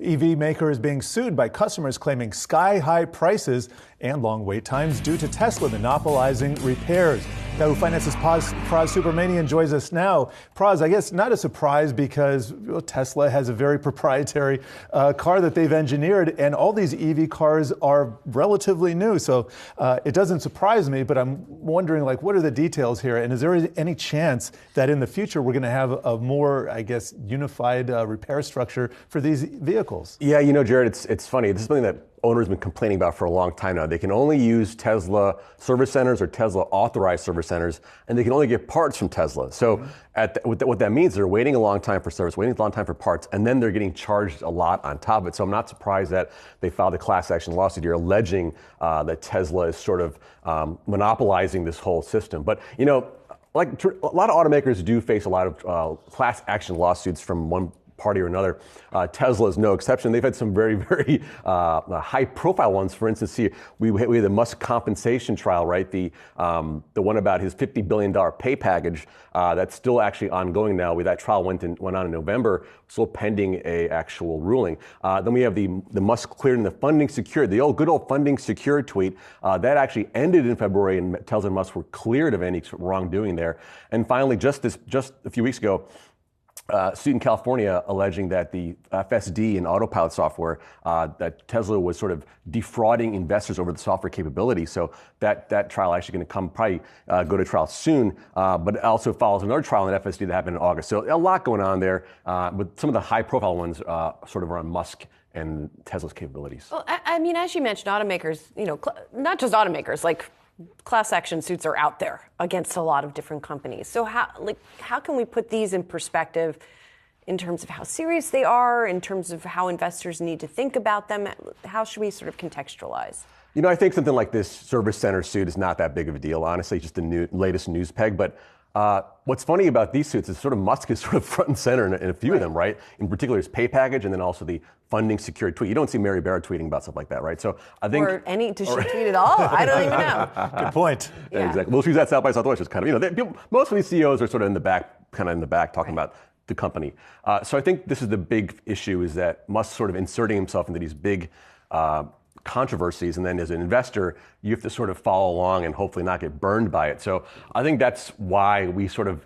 EV maker is being sued by customers claiming sky-high prices and long wait times due to Tesla monopolizing repairs. Yahoo Finance's Pras Subramanian joins us now. Pras, I guess not a surprise because Tesla has a very proprietary car that they've engineered, and all these EV cars are relatively new. So it doesn't surprise me, but I'm wondering, what are the details here? And is there any chance that in the future we're going to have a more, unified repair structure for these vehicles? Yeah, Jared, it's funny. This is something that owners have been complaining about for a long time now. They can only use Tesla service centers or Tesla authorized service centers, and they can only get parts from Tesla. So what that means, they're waiting a long time for service, waiting a long time for parts, and then they're getting charged a lot on top of it. So I'm not surprised that they filed a class action lawsuit here alleging that Tesla is sort of monopolizing this whole system. But, a lot of automakers do face a lot of class action lawsuits from one party or another. Tesla is no exception. They've had some very, very high-profile ones. For instance, we had the Musk compensation trial, right? The one about his $50 billion pay package that's still actually ongoing now. That trial went on in November, still pending a actual ruling. Then we have the Musk cleared and the funding secured, the good old funding secured tweet that actually ended in February, and Tesla and Musk were cleared of any wrongdoing there. And finally, just a few weeks ago, suit in California alleging that the FSD and autopilot software, that Tesla was sort of defrauding investors over the software capability. So that trial actually going to probably go to trial soon, but it also follows another trial in FSD that happened in August. So a lot going on there, but some of the high profile ones sort of around Musk and Tesla's capabilities. Well, as you mentioned, automakers, not just automakers, class action suits are out there against a lot of different companies. So how can we put these in perspective in terms of how serious they are, in terms of how investors need to think about them? How should we sort of contextualize? I think something like this service center suit is not that big of a deal, honestly, just the latest news peg. But what's funny about these suits is sort of Musk is sort of front and center in a few of them, right? In particular, his pay package and then also the funding secured tweet. You don't see Mary Barra tweeting about stuff like that, right? So I think... Does she tweet at all? I don't even know. Good point. Yeah. Exactly. Well, she's at South by Southwest, just kind of, most of these CEOs are sort of in the back talking about the company. So I think this is the big issue, is that Musk sort of inserting himself into these big controversies, and then as an investor, you have to sort of follow along and hopefully not get burned by it. So I think that's why we sort of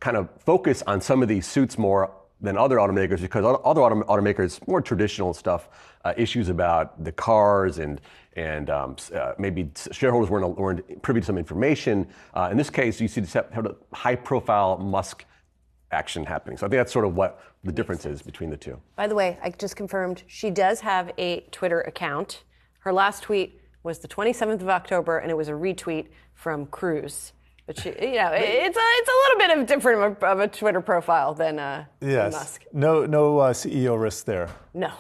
kind of focus on some of these suits more than other automakers, because other automakers, more traditional stuff, issues about the cars and maybe shareholders weren't privy to some information. In this case, you see this high-profile Musk action happening. So I think that's sort of what the difference is between the two. By the way, I just confirmed she does have a Twitter account. Her last tweet was the 27th of October, and it was a retweet from Cruz. But she, it's a little bit of different of a Twitter profile than Musk. No CEO risk there. No.